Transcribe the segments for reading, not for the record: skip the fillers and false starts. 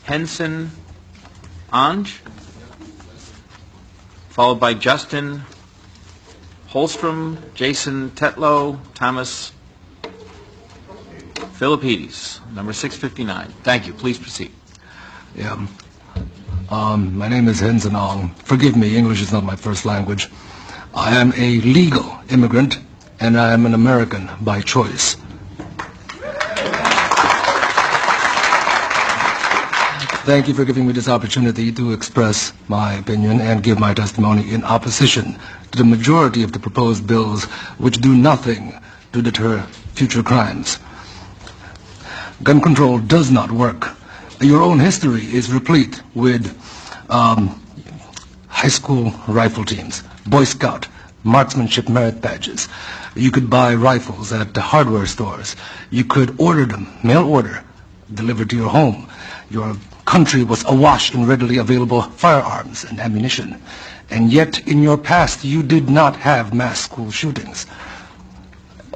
Henson Ange, followed by Justin Holstrom, Jason Tetlow, Thomas Philippides, number 659. Thank you. Please proceed. Yeah. My name is Henson Ong. Forgive me, English is not my first language. I am a legal immigrant, and I am an American by choice. Thank you for giving me this opportunity to express my opinion and give my testimony in opposition to the majority of the proposed bills which do nothing to deter future crimes. Gun control does not work. Your own history is replete with high school rifle teams, Boy Scout, marksmanship merit badges. You could buy rifles at the hardware stores. You could order them, mail order, delivered to your home. Your country was awash in readily available firearms and ammunition. And yet, in your past, you did not have mass school shootings.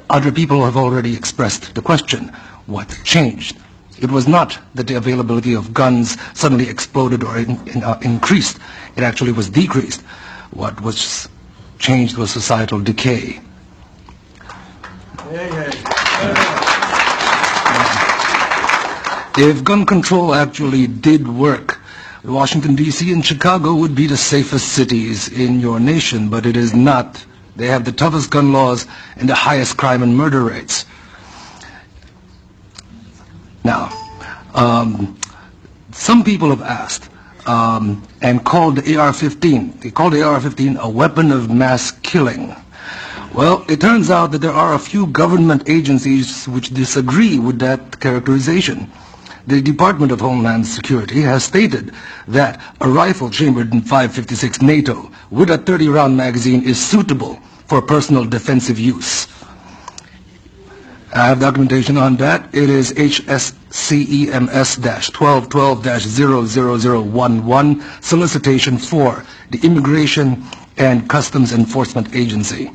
Other people have already expressed the question, what changed? It was not that the availability of guns suddenly exploded or increased. It actually was decreased. What was changed was societal decay. If gun control actually did work, Washington, D.C. and Chicago would be the safest cities in your nation, but it is not. They have the toughest gun laws and the highest crime and murder rates. Now, some people have asked and called the AR-15. They called the AR-15 a weapon of mass killing. Well, it turns out that there are a few government agencies which disagree with that characterization. The Department of Homeland Security has stated that a rifle chambered in 5.56 NATO with a 30-round magazine is suitable for personal defensive use. I have documentation on that. It is HSCEMS-1212-00011, solicitation for the Immigration and Customs Enforcement Agency.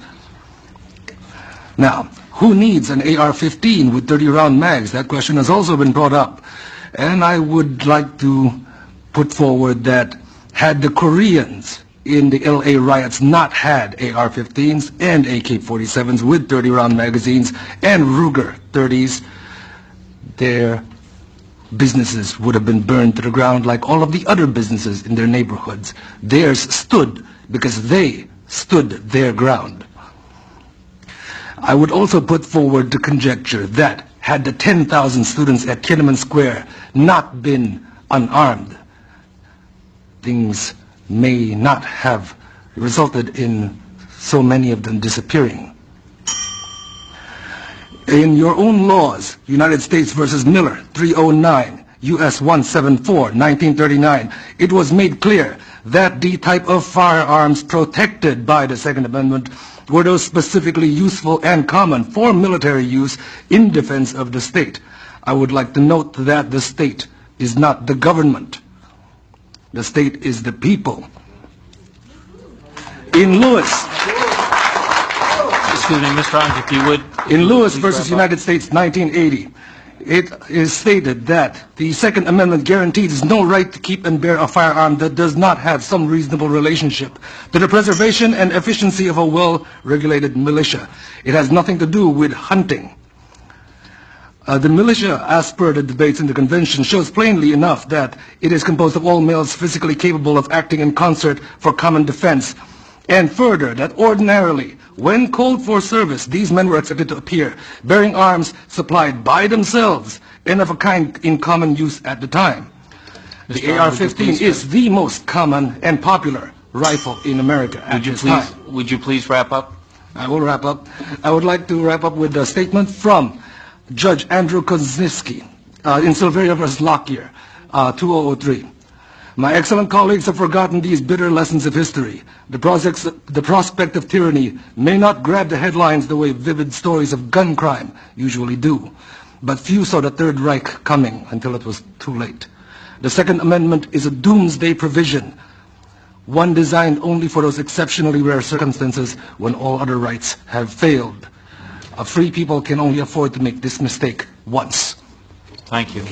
Now, who needs an AR-15 with 30-round mags? That question has also been brought up. And I would like to put forward that had the Koreans in the LA riots not had AR-15s and AK-47s with 30-round magazines and Ruger 30s, their businesses would have been burned to the ground like all of the other businesses in their neighborhoods. Theirs stood because they stood their ground. I would also put forward the conjecture that had the 10,000 students at Tiananmen Square not been unarmed, things may not have resulted in so many of them disappearing. In your own laws, United States versus Miller, 309, U.S. 174, 1939, it was made clear that the type of firearms protected by the Second Amendment were those specifically useful and common for military use in defense of the state. I would like to note that the state is not the government. The state is the people. In Lewis, Excuse me, Mr. Ong, if you would. In Lewis versus United States, 1980, it is stated that the Second Amendment guarantees no right to keep and bear a firearm that does not have some reasonable relationship to the preservation and efficiency of a well-regulated militia. It has nothing to do with hunting. The militia, as per the debates in the convention, shows plainly enough that it is composed of all males physically capable of acting in concert for common defense. And further, that ordinarily, when called for service, these men were expected to appear bearing arms supplied by themselves and of a kind in common use at the time. The AR-15 is the most common and popular rifle in America at this time. Would you please wrap up? I will wrap up. I would like to wrap up with a statement from Judge Andrew Kozinski in Silveria vs. Lockyer, 2003. My excellent colleagues have forgotten these bitter lessons of history. The prospect of tyranny may not grab the headlines the way vivid stories of gun crime usually do, but few saw the Third Reich coming until it was too late. The Second Amendment is a doomsday provision, one designed only for those exceptionally rare circumstances when all other rights have failed. A free people can only afford to make this mistake once. Thank you.